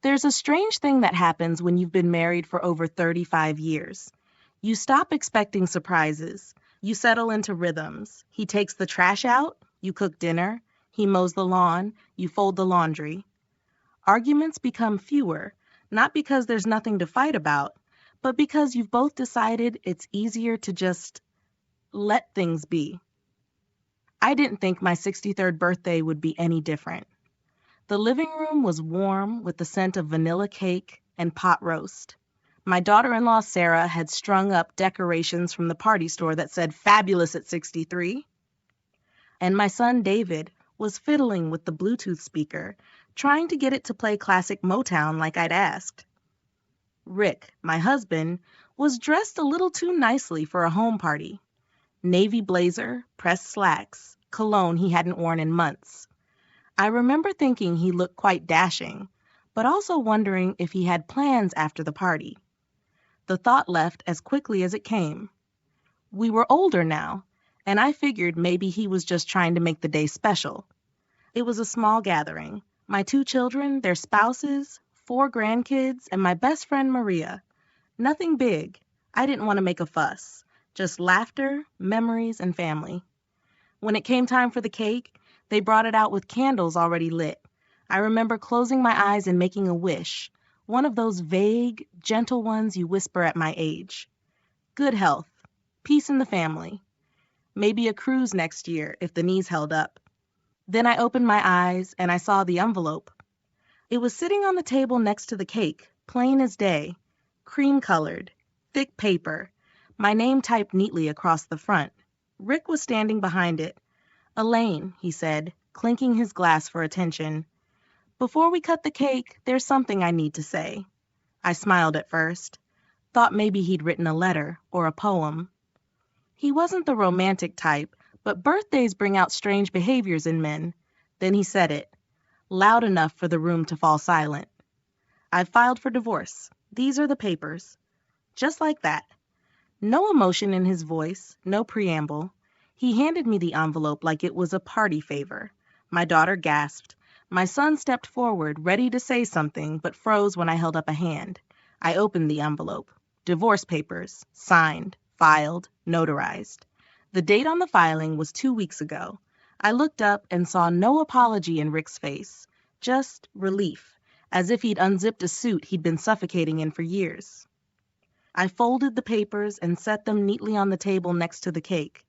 There's a strange thing that happens when you've been married for over 35 years. You stop expecting surprises. You settle into rhythms. He takes the trash out, you cook dinner. He mows the lawn, you fold the laundry. Arguments become fewer, not because there's nothing to fight about, but because you've both decided it's easier to just let things be. I didn't think my 63rd birthday would be any different. The living room was warm with the scent of vanilla cake and pot roast. My daughter-in-law Sarah had strung up decorations from the party store that said "Fabulous at 63." And my son David was fiddling with the Bluetooth speaker, trying to get it to play classic Motown like I'd asked. Rick, my husband, was dressed a little too nicely for a home party. Navy blazer, pressed slacks, cologne he hadn't worn in months. I remember thinking he looked quite dashing, but also wondering if he had plans after the party. The thought left as quickly as it came. We were older now, and I figured maybe he was just trying to make the day special. It was a small gathering. My 2 children, their spouses, 4 grandkids, and my best friend Maria. Nothing big. I didn't want to make a fuss. Just laughter, memories, and family. When it came time for the cake, they brought it out with candles already lit. I remember closing my eyes and making a wish, one of those vague, gentle ones you whisper at my age. Good health, peace in the family. Maybe a cruise next year if the knees held up. Then I opened my eyes and I saw the envelope. It was sitting on the table next to the cake, plain as day, cream-colored, thick paper, my name typed neatly across the front. Rick was standing behind it. "Elaine," he said, clinking his glass for attention. "Before we cut the cake, there's something I need to say." I smiled at first, thought maybe he'd written a letter or a poem. He wasn't the romantic type, but birthdays bring out strange behaviors in men. Then he said it, loud enough for the room to fall silent. "I've filed for divorce. These are the papers." Just like that. No emotion in his voice, no preamble. He handed me the envelope like it was a party favor. My daughter gasped. My son stepped forward, ready to say something, but froze when I held up a hand. I opened the envelope. Divorce papers, signed, filed, notarized. The date on the filing was 2 weeks ago. I looked up and saw no apology in Rick's face, just relief, as if he'd unzipped a suit he'd been suffocating in for years. I folded the papers and set them neatly on the table next to the cake.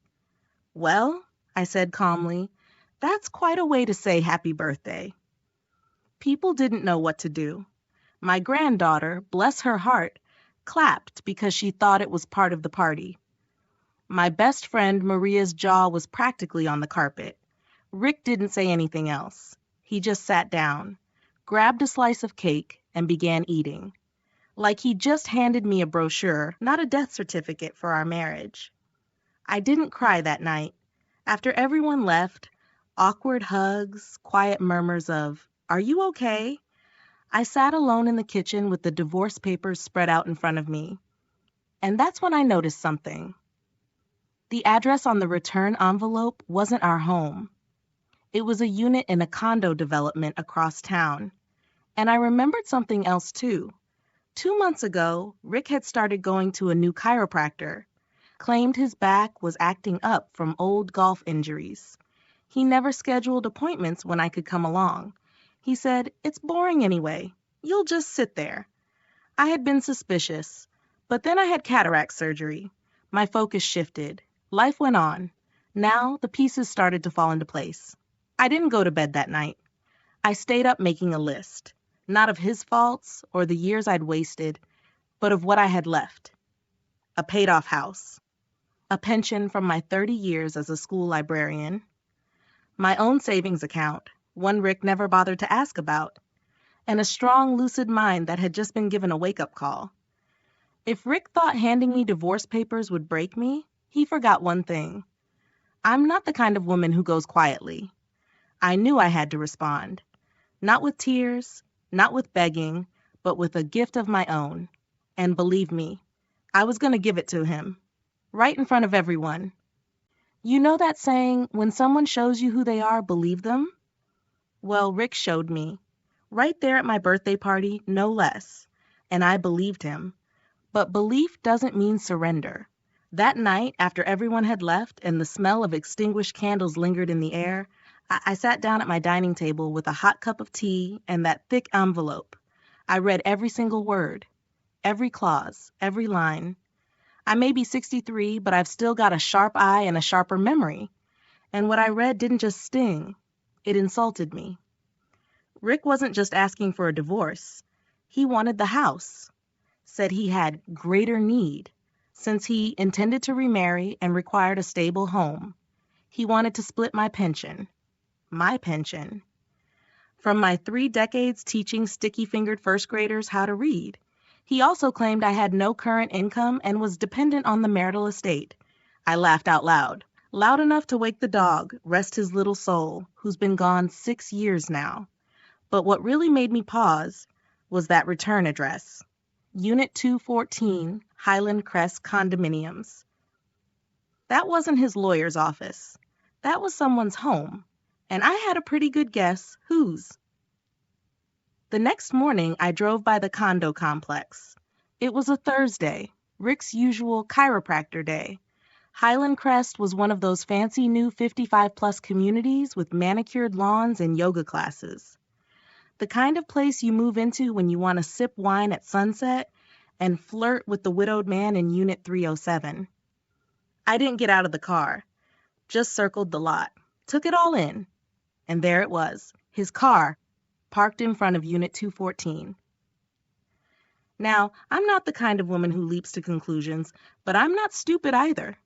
"Well," I said calmly, "that's quite a way to say happy birthday." People didn't know what to do. My granddaughter, bless her heart, clapped because she thought it was part of the party. My best friend Maria's jaw was practically on the carpet. Rick didn't say anything else. He just sat down, grabbed a slice of cake, and began eating. Like he just handed me a brochure, not a death certificate for our marriage. I didn't cry that night. After everyone left, awkward hugs, quiet murmurs of, "Are you okay?" I sat alone in the kitchen with the divorce papers spread out in front of me. And that's when I noticed something. The address on the return envelope wasn't our home. It was a unit in a condo development across town. And I remembered something else too. 2 months ago, Rick had started going to a new chiropractor, claimed his back was acting up from old golf injuries. He never scheduled appointments when I could come along. He said, "It's boring anyway. You'll just sit there." I had been suspicious, but then I had cataract surgery. My focus shifted. Life went on. Now the pieces started to fall into place. I didn't go to bed that night. I stayed up making a list. Not of his faults or the years I'd wasted, but of what I had left. A paid-off house. A pension from my 30 years as a school librarian. My own savings account, one Rick never bothered to ask about. And a strong, lucid mind that had just been given a wake-up call. If Rick thought handing me divorce papers would break me, he forgot one thing. I'm not the kind of woman who goes quietly. I knew I had to respond. Not with tears, not with begging, but with a gift of my own. And believe me, I was going to give it to him. Right in front of everyone. You know that saying, when someone shows you who they are, believe them? Well, Rick showed me. Right there at my birthday party, no less. And I believed him. But belief doesn't mean surrender. That night, after everyone had left and the smell of extinguished candles lingered in the air, I sat down at my dining table with a hot cup of tea and that thick envelope. I read every single word, every clause, every line. I may be 63, but I've still got a sharp eye and a sharper memory. And what I read didn't just sting, it insulted me. Rick wasn't just asking for a divorce. He wanted the house. Said he had greater need, since he intended to remarry and required a stable home. He wanted to split my pension. My pension. From my 3 decades teaching sticky-fingered first graders how to read. He also claimed I had no current income and was dependent on the marital estate. I laughed out loud, loud enough to wake the dog, rest his little soul, who's been gone 6 years now. But what really made me pause was that return address. Unit 214, Highland Crest Condominiums. That wasn't his lawyer's office. That was someone's home. And I had a pretty good guess whose. The next morning, I drove by the condo complex. It was a Thursday, Rick's usual chiropractor day. Highland Crest was one of those fancy new 55-plus communities with manicured lawns and yoga classes. The kind of place you move into when you want to sip wine at sunset and flirt with the widowed man in Unit 307. I didn't get out of the car, just circled the lot, took it all in, and there it was, his car, parked in front of Unit 214. Now, I'm not the kind of woman who leaps to conclusions, but I'm not stupid either.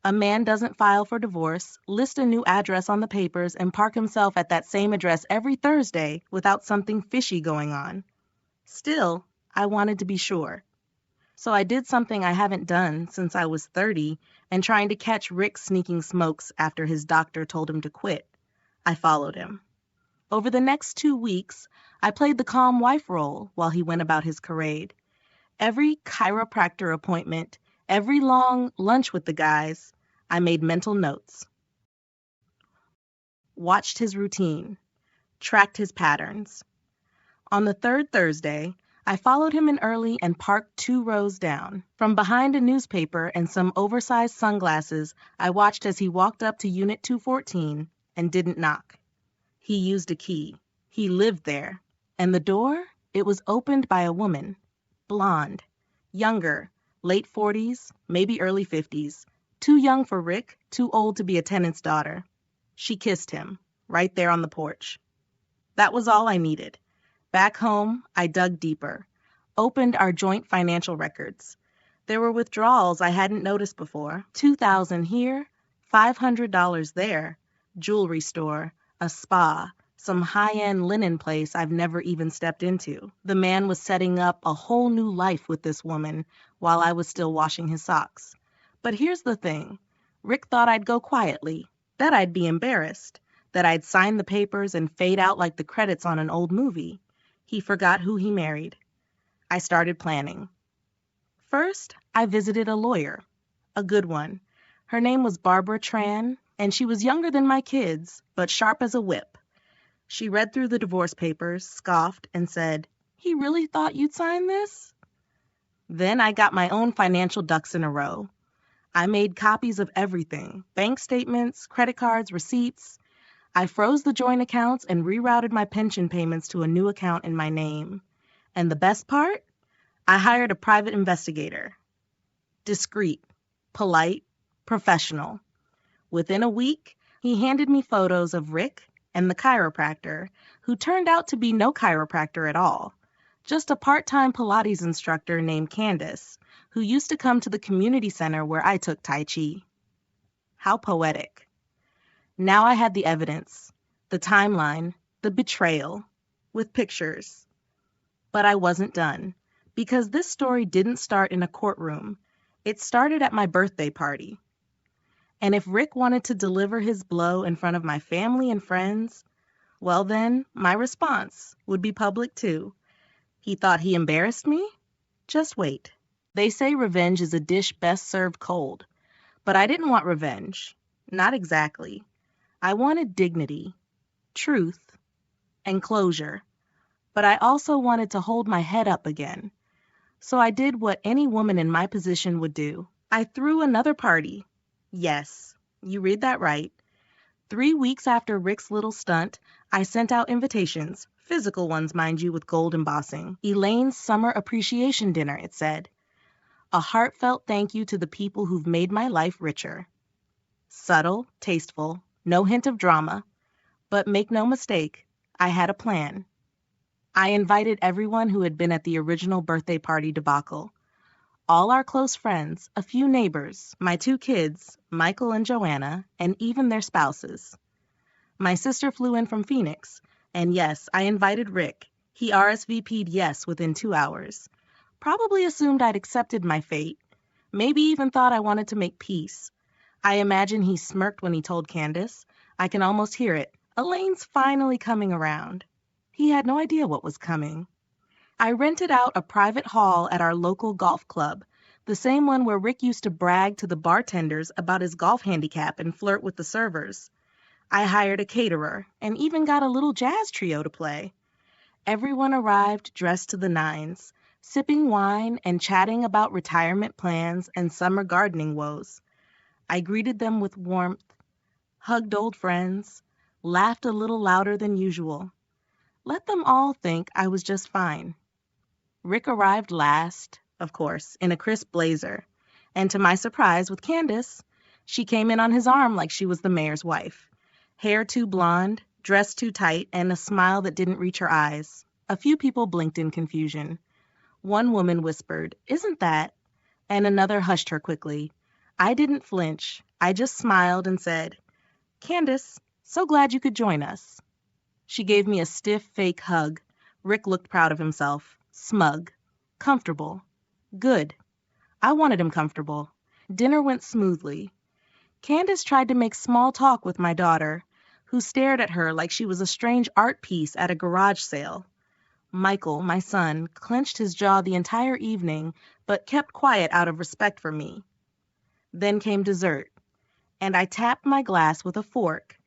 A man doesn't file for divorce, list a new address on the papers, and park himself at that same address every Thursday without something fishy going on. Still, I wanted to be sure. So I did something I haven't done since I was 30 and trying to catch Rick sneaking smokes after his doctor told him to quit. I followed him. Over the next 2 weeks, I played the calm wife role while he went about his charade. Every chiropractor appointment, every long lunch with the guys, I made mental notes. Watched his routine, tracked his patterns. On the 3rd Thursday, I followed him in early and parked 2 rows down. From behind a newspaper and some oversized sunglasses, I watched as he walked up to Unit 214 and didn't knock. He used a key. He lived there. And the door? It was opened by a woman. Blonde. Younger. Late 40s, maybe early 50s. Too young for Rick, too old to be a tenant's daughter. She kissed him, right there on the porch. That was all I needed. Back home, I dug deeper, opened our joint financial records. There were withdrawals I hadn't noticed before. $2,000 here, $500 there. Jewelry store, a spa, some high-end linen place I've never even stepped into. The man was setting up a whole new life with this woman while I was still washing his socks. But here's the thing. Rick thought I'd go quietly, that I'd be embarrassed, that I'd sign the papers and fade out like the credits on an old movie. He forgot who he married. I started planning. First, I visited a lawyer, a good one. Her name was Barbara Tran, and she was younger than my kids, but sharp as a whip. She read through the divorce papers, scoffed, and said, "He really thought you'd sign this?" Then I got my own financial ducks in a row. I made copies of everything, bank statements, credit cards, receipts. I froze the joint accounts and rerouted my pension payments to a new account in my name. And the best part? I hired a private investigator. Discreet, polite, professional. Within a week, he handed me photos of Rick and the chiropractor, who turned out to be no chiropractor at all, just a part-time Pilates instructor named Candace, who used to come to the community center where I took Tai Chi. How poetic. Now I had the evidence, the timeline, the betrayal, with pictures. But I wasn't done, because this story didn't start in a courtroom. It started at my birthday party. And if Rick wanted to deliver his blow in front of my family and friends, well then, my response would be public too. He thought he embarrassed me? Just wait. They say revenge is a dish best served cold. But I didn't want revenge. Not exactly. I wanted dignity, truth, and closure. But I also wanted to hold my head up again. So I did what any woman in my position would do. I threw another party. Yes, you read that right. 3 weeks after Rick's little stunt, I sent out invitations, physical ones, mind you, with gold embossing. Elaine's Summer Appreciation Dinner, it said. A heartfelt thank you to the people who've made my life richer. Subtle, tasteful, no hint of drama. But make no mistake, I had a plan. I invited everyone who had been at the original birthday party debacle. All our close friends, a few neighbors, my 2 kids, Michael and Joanna, and even their spouses. My sister flew in from Phoenix, and yes, I invited Rick. He RSVP'd yes within 2 hours. Probably assumed I'd accepted my fate. Maybe even thought I wanted to make peace. I imagine he smirked when he told Candace. I can almost hear it. Elaine's finally coming around. He had no idea what was coming. I rented out a private hall at our local golf club, the same one where Rick used to brag to the bartenders about his golf handicap and flirt with the servers. I hired a caterer and even got a little jazz trio to play. Everyone arrived dressed to the nines, sipping wine and chatting about retirement plans and summer gardening woes. I greeted them with warmth, hugged old friends, laughed a little louder than usual. Let them all think I was just fine. Rick arrived last, of course, in a crisp blazer, and to my surprise with Candace, she came in on his arm like she was the mayor's wife. Hair too blonde, dress too tight, and a smile that didn't reach her eyes. A few people blinked in confusion. One woman whispered, "Isn't that?" And another hushed her quickly. I didn't flinch. I just smiled and said, "Candace, so glad you could join us." She gave me a stiff, fake hug. Rick looked proud of himself. Smug. Comfortable. Good. I wanted him comfortable. Dinner went smoothly. Candace tried to make small talk with my daughter, who stared at her like she was a strange art piece at a garage sale. Michael, my son, clenched his jaw the entire evening, but kept quiet out of respect for me. Then came dessert, and I tapped my glass with a fork.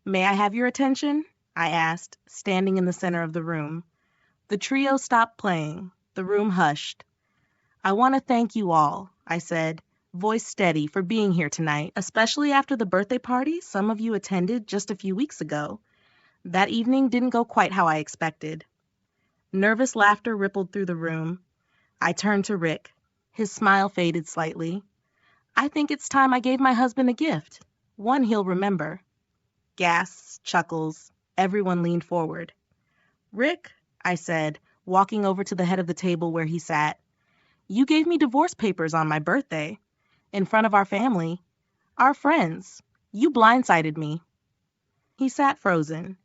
"May I have your attention?" I asked, standing in the center of the room. The trio stopped playing. The room hushed. "I want to thank you all," I said, voice steady, for being here tonight, especially after the birthday party some of you attended just a few weeks ago. That evening didn't go quite how I expected. Nervous laughter rippled through the room. I turned to Rick. His smile faded slightly. "I think it's time I gave my husband a gift. One he'll remember." Gasps, chuckles. Everyone leaned forward. "Rick," I said, walking over to the head of the table where he sat, "you gave me divorce papers on my birthday. In front of our family. Our friends. You blindsided me." He sat frozen.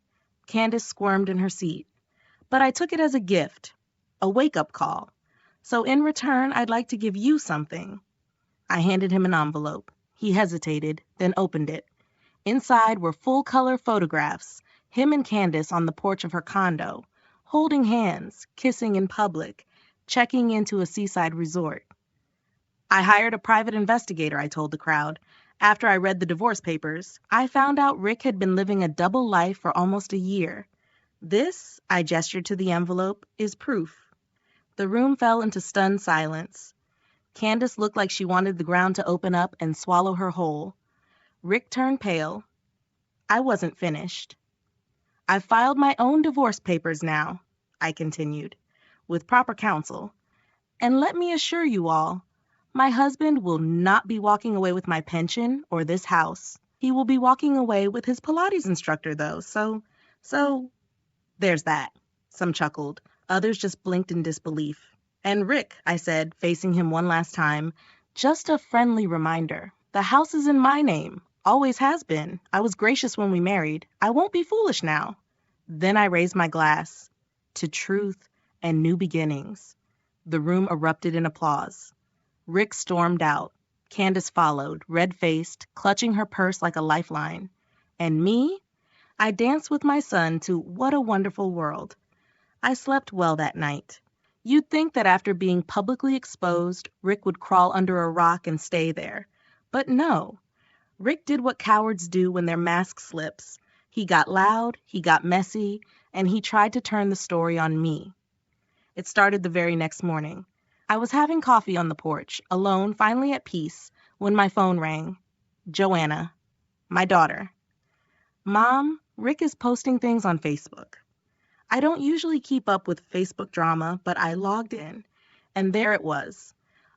Candace squirmed in her seat. "But I took it as a gift. A wake-up call. So in return, I'd like to give you something." I handed him an envelope. He hesitated, then opened it. Inside were full-color photographs, him and Candace on the porch of her condo, holding hands, kissing in public, checking into a seaside resort. "I hired a private investigator," I told the crowd. "After I read the divorce papers, I found out Rick had been living a double life for almost a year. This," I gestured to the envelope, "is proof." The room fell into stunned silence. Candace looked like she wanted the ground to open up and swallow her whole. Rick turned pale. I wasn't finished. "I've filed my own divorce papers now," I continued, "with proper counsel. And let me assure you all, my husband will not be walking away with my pension or this house. He will be walking away with his Pilates instructor, though, so, there's that." Some chuckled. Others just blinked in disbelief. "And Rick," I said, facing him one last time, "just a friendly reminder. The house is in my name. Always has been. I was gracious when we married. I won't be foolish now." Then I raised my glass. To truth and new beginnings. The room erupted in applause. Rick stormed out. Candace followed, red-faced, clutching her purse like a lifeline. And me? I danced with my son to What a Wonderful World. I slept well that night. You'd think that after being publicly exposed, Rick would crawl under a rock and stay there. But no. Rick did what cowards do when their mask slips. He got loud, he got messy, and he tried to turn the story on me. It started the very next morning. I was having coffee on the porch, alone, finally at peace, when my phone rang. Joanna, my daughter. Mom, Rick is posting things on Facebook. I don't usually keep up with Facebook drama, but I logged in, and there it was.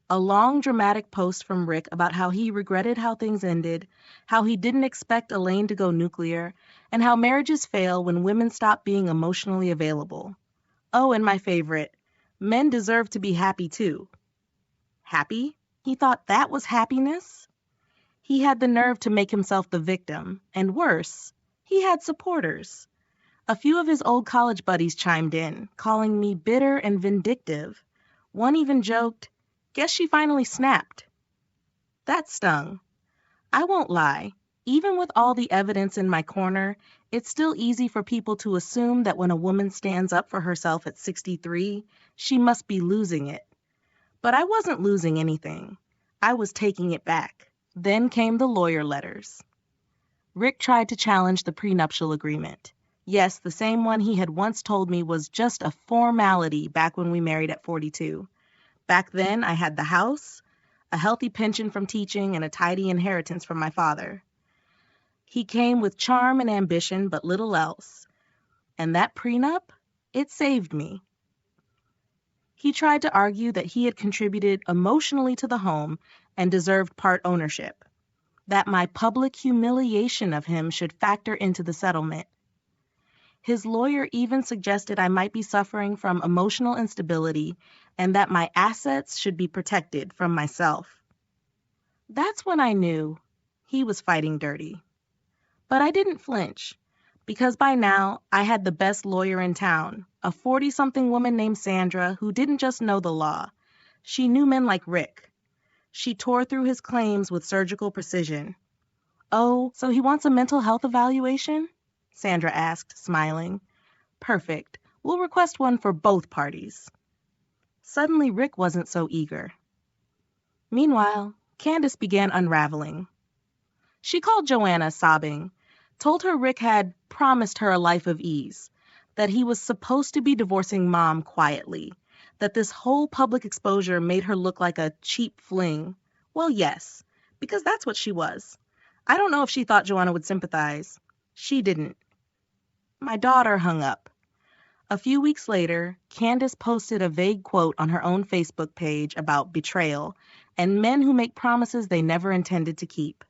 A long, dramatic post from Rick about how he regretted how things ended, how he didn't expect Elaine to go nuclear, and how marriages fail when women stop being emotionally available. Oh, and my favorite, men deserve to be happy too. Happy? He thought that was happiness? He had the nerve to make himself the victim, and worse, he had supporters. A few of his old college buddies chimed in, calling me bitter and vindictive. One even joked, "Guess she finally snapped." That stung. I won't lie. Even with all the evidence in my corner, it's still easy for people to assume that when a woman stands up for herself at 63, she must be losing it. But I wasn't losing anything. I was taking it back. Then came the lawyer letters. Rick tried to challenge the prenuptial agreement. Yes, the same one he had once told me was just a formality back when we married at 42. Back then, I had the house, a healthy pension from teaching, and a tidy inheritance from my father. He came with charm and ambition, but little else. And that prenup, it saved me. He tried to argue that he had contributed emotionally to the home and deserved part ownership, that my public humiliation of him should factor into the settlement. His lawyer even suggested I might be suffering from emotional instability and that my assets should be protected from myself. That's when I knew he was fighting dirty. But I didn't flinch, because by now I had the best lawyer in town, a 40-something woman named Sandra who didn't just know the law. She knew men like Rick. She tore through his claims with surgical precision. "Oh, so he wants a mental health evaluation?" Sandra asked, smiling. "Perfect. We'll request one for both parties." Suddenly, Rick wasn't so eager. Meanwhile, Candace began unraveling. She called Joanna, sobbing, told her Rick had promised her a life of ease, that he was supposed to be divorcing Mom quietly, that this whole public exposure made her look like a cheap fling. Well, yes, because that's what she was. I don't know if she thought Joanna would sympathize. She didn't. My daughter hung up. A few weeks later, Candace posted a vague quote on her own Facebook page about betrayal and men who make promises they never intended to keep.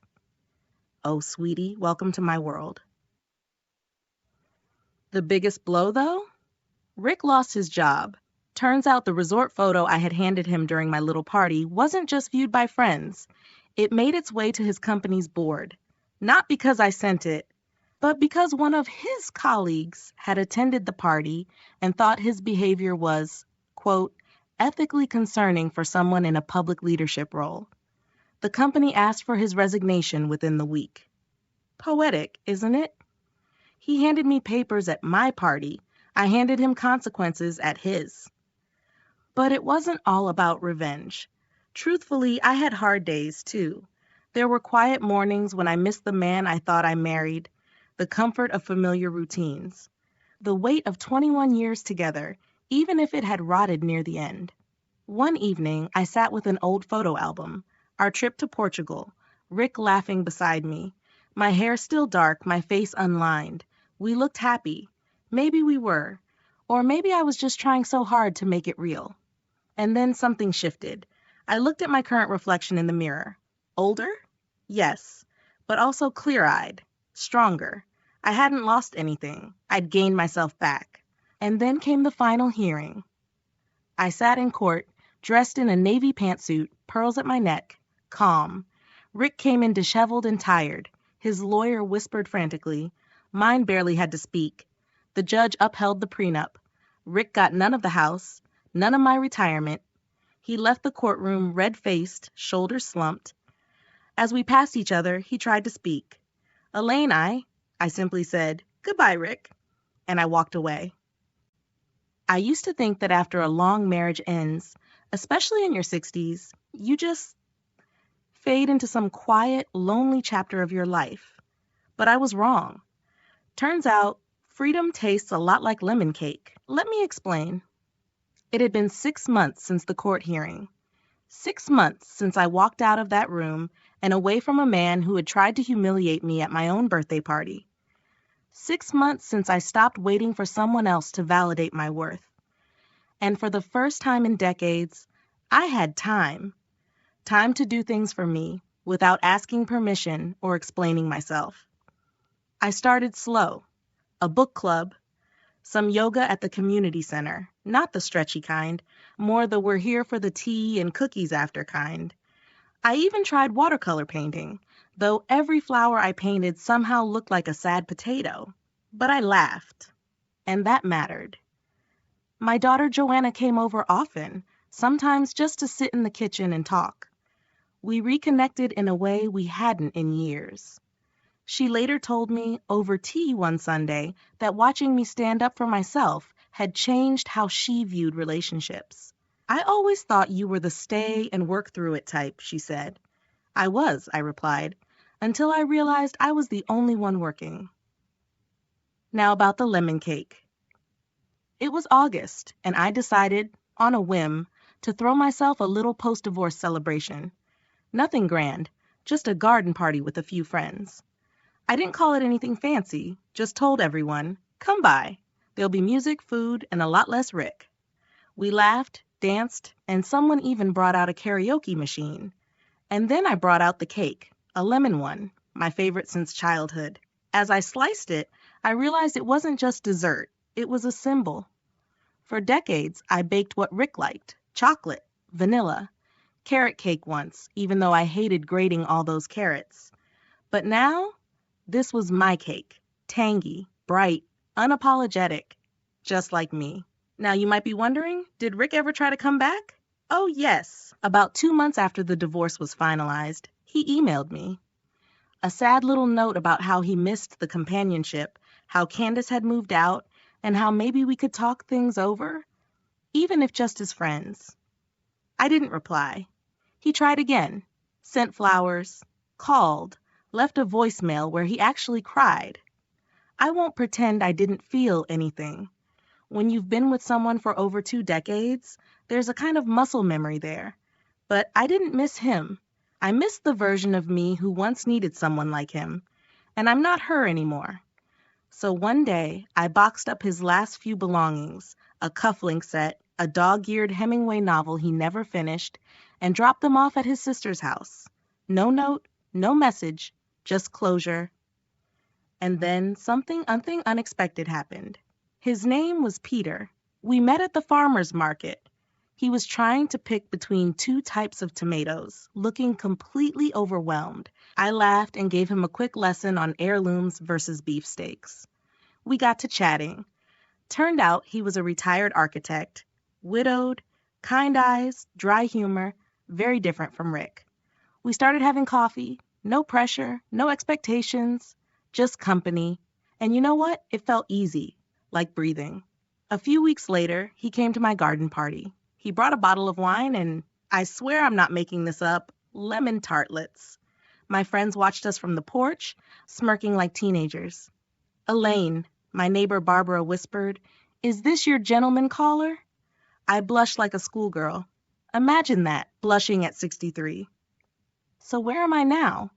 Oh, sweetie, welcome to my world. The biggest blow, though? Rick lost his job. Turns out the resort photo I had handed him during my little party wasn't just viewed by friends. It made its way to his company's board. Not because I sent it, but because one of his colleagues had attended the party and thought his behavior was, quote, ethically concerning for someone in a public leadership role. The company asked for his resignation within the week. Poetic, isn't it? He handed me papers at my party. I handed him consequences at his. But it wasn't all about revenge. Truthfully, I had hard days, too. There were quiet mornings when I missed the man I thought I married, the comfort of familiar routines, the weight of 21 years together, even if it had rotted near the end. One evening, I sat with an old photo album, our trip to Portugal, Rick laughing beside me, my hair still dark, my face unlined. We looked happy. Maybe we were, or maybe I was just trying so hard to make it real. And then something shifted. I looked at my current reflection in the mirror. Older? Yes, but also clear-eyed, stronger. I hadn't lost anything. I'd gained myself back. And then came the final hearing. I sat in court, dressed in a navy pantsuit, pearls at my neck, calm. Rick came in disheveled and tired. His lawyer whispered frantically. Mine barely had to speak. The judge upheld the prenup. Rick got none of the house, none of my retirement. He left the courtroom red-faced, shoulders slumped. As we passed each other, he tried to speak. Elaine, I simply said, "Goodbye, Rick," and I walked away. I used to think that after a long marriage ends, especially in your 60s, you just fade into some quiet, lonely chapter of your life. But I was wrong. Turns out, Freedom tastes a lot like lemon cake. Let me explain. It had been 6 months since the court hearing. 6 months since I walked out of that room and away from a man who had tried to humiliate me at my own birthday party. 6 months since I stopped waiting for someone else to validate my worth. And for the first time in decades, I had time. Time to do things for me without asking permission or explaining myself. I started slow. A book club, some yoga at the community center, not the stretchy kind, more the we're here for the tea and cookies after kind. I even tried watercolor painting, though every flower I painted somehow looked like a sad potato. But I laughed, and that mattered. My daughter Joanna came over often, sometimes just to sit in the kitchen and talk. We reconnected in a way we hadn't in years. She later told me over tea one Sunday that watching me stand up for myself had changed how she viewed relationships. I always thought you were the stay and work through it type, she said. I was, I replied, until I realized I was the only one working. Now about the lemon cake. It was August, and I decided, on a whim, to throw myself a little post-divorce celebration. Nothing grand, just a garden party with a few friends. I didn't call it anything fancy, just told everyone, come by. There'll be music, food, and a lot less Rick. We laughed, danced, and someone even brought out a karaoke machine. And then I brought out the cake, a lemon one, my favorite since childhood. As I sliced it, I realized it wasn't just dessert, it was a symbol. For decades, I baked what Rick liked, chocolate, vanilla, carrot cake once, even though I hated grating all those carrots. But now, this was my cake, tangy, bright, unapologetic, just like me. Now you might be wondering, did Rick ever try to come back? Oh yes. About 2 months after the divorce was finalized, he emailed me. A sad little note about how he missed the companionship, how Candace had moved out, and how maybe we could talk things over, even if just as friends. I didn't reply. He tried again, sent flowers, called, left a voicemail where he actually cried. I won't pretend I didn't feel anything. When you've been with someone for over 2 decades, there's a kind of muscle memory there. But I didn't miss him. I missed the version of me who once needed someone like him. And I'm not her anymore. So one day, I boxed up his last few belongings, a cufflink set, a dog-eared Hemingway novel he never finished, and dropped them off at his sister's house. No note, no message, just closure. And then something unexpected happened. His name was Peter. We met at the farmer's market. He was trying to pick between 2 types of tomatoes, looking completely overwhelmed. I laughed and gave him a quick lesson on heirlooms versus beefsteaks. We got to chatting. Turned out he was a retired architect, widowed, kind eyes, dry humor, very different from Rick. We started having coffee. No pressure, no expectations, just company. And you know what? It felt easy, like breathing. A few weeks later, he came to my garden party. He brought a bottle of wine and, I swear I'm not making this up, lemon tartlets. My friends watched us from the porch, smirking like teenagers. Elaine, my neighbor Barbara whispered, is this your gentleman caller? I blushed like a schoolgirl. Imagine that, blushing at 63. So where am I now?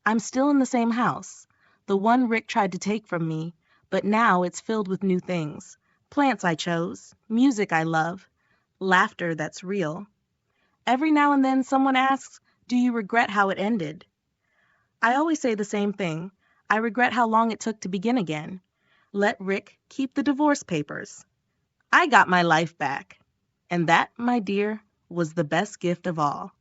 I'm still in the same house, the one Rick tried to take from me, but now it's filled with new things. Plants I chose, music I love, laughter that's real. Every now and then someone asks, do you regret how it ended? I always say the same thing. I regret how long it took to begin again. Let Rick keep the divorce papers. I got my life back. And that, my dear, was the best gift of all.